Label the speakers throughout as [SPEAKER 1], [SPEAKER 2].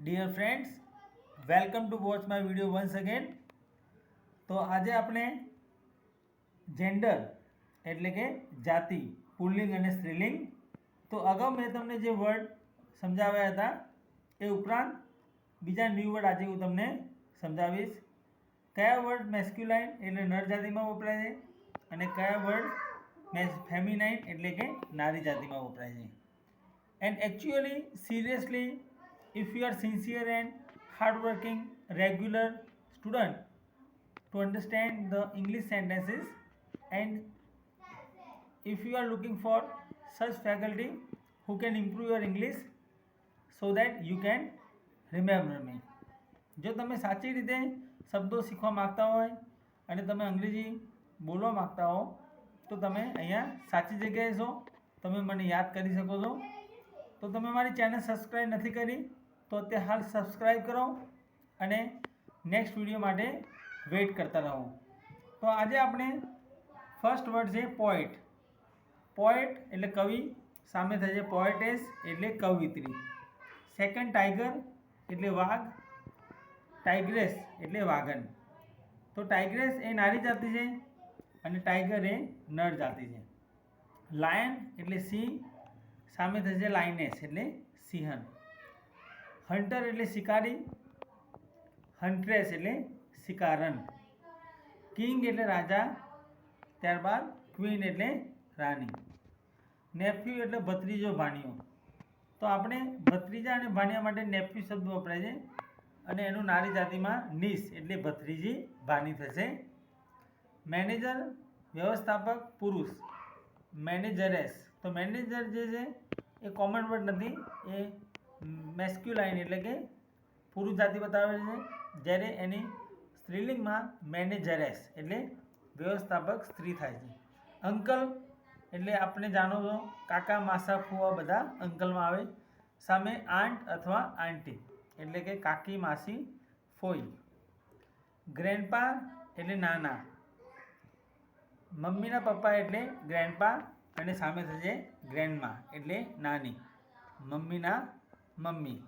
[SPEAKER 1] Dear friends, welcome to watch my video once again. તો આજે આપણે જેન્ડર એટલે કે જાતિ, પુલ્લિંગ અને સ્ત્રીલિંગ. તો અગાઉ મેં તમને જે વર્ડ સમજાવ્યા હતા એ ઉપરાંત બીજા ન્યૂ વર્ડ આજે હું તમને સમજાવીશ. કયા વર્ડ મેસ્ક્યુલાઇન એટલે નર જાતિમાં વપરાય છે અને કયા વર્ડ ફેમિનાઇન એટલે કે નારી જાતિમાં વપરાય છે. And actually seriously, if you are sincere and hardworking regular student to understand the English sentences, and if you are looking for such faculty who can improve your English so that you can remember me. જો તમે સાચી રીતે શબ્દો શીખવા માગતા હોય અને તમે અંગ્રેજી બોલવા માગતા હો તો તમે અહીંયા સાચી જગ્યાએ છો. તમે મને યાદ કરી શકો છો. તો તમે મારી ચેનલ સબસ્ક્રાઈબ નથી કરી તો અત્યારે હાલ સબસ્ક્રાઈબ કરો અને નેક્સ્ટ વિડીયો માટે વેઇટ કરતા રહો. તો આજે આપણે ફર્સ્ટ વર્ડ છે પોએટ. પોએટ એટલે કવિ, સામે થાય છે પોએટેસ એટલે કવિત્રી. સેકન્ડ ટાઈગર એટલે વાઘ, ટાઈગ્રેસ એટલે વાઘન. તો ટાઈગ્રેસ એ નારી જાતિ છે અને ટાઈગર એ નર જાતિ છે. લાયન એટલે સિંહ, સામે થશે લાઇનેસ એટલે સિંહણ. હન્ટર એટલે શિકારી, હન્ટ્રેસ એટલે શિકારન. કિંગ એટલે રાજા, ત્યારબાદ ક્વીન એટલે રાણી. નેફ્યુ એટલે ભત્રીજો, ભાણિયો. તો આપણે ભત્રીજા અને ભાણિયા માટે નેફ્યુ શબ્દ વપરાય છે અને એનું નારી જાતિમાં નીસ એટલે ભત્રીજી ભાની થશે. મેનેજર વ્યવસ્થાપક પુરુષ, મેનેજરેસ. તો મેનેજર જે છે એ કોમન વર્ડ નથી, એ મેસ્ક્યુલાઇન એટલે કે પુરુષ જાતિ બતાવે છે, જ્યારે એની સ્ત્રીલિંગમાં મેનેજરેસ એટલે વ્યવસ્થાપક સ્ત્રી થાય છે. અંકલ એટલે આપણે જાણો છો કાકા, માસા, ફુવા બધા અંકલમાં આવે. સામે આંટ અથવા આંટી એટલે કે કાકી, માસી, ફોઈ. ગ્રેન્ડપા એટલે નાના. મમ્મીના પપ્પા એટલે ગ્રેન્ડપા અને સામે થશે ગ્રેન્ડમા એટલે નાની, મમ્મીના મમ્મી.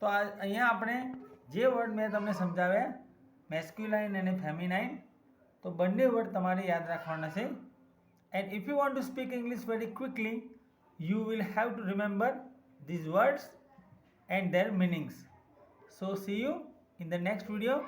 [SPEAKER 1] તો અહીંયા આપણે જે વર્ડ મેં તમને સમજાવ્યા મેસ્ક્યુલાઇન અને ફેમિનાઇન, તો બંને વર્ડ તમારે યાદ રાખવાના છે. And if you want to speak English very quickly, you will have to remember these words and their meanings. So see you in the next video.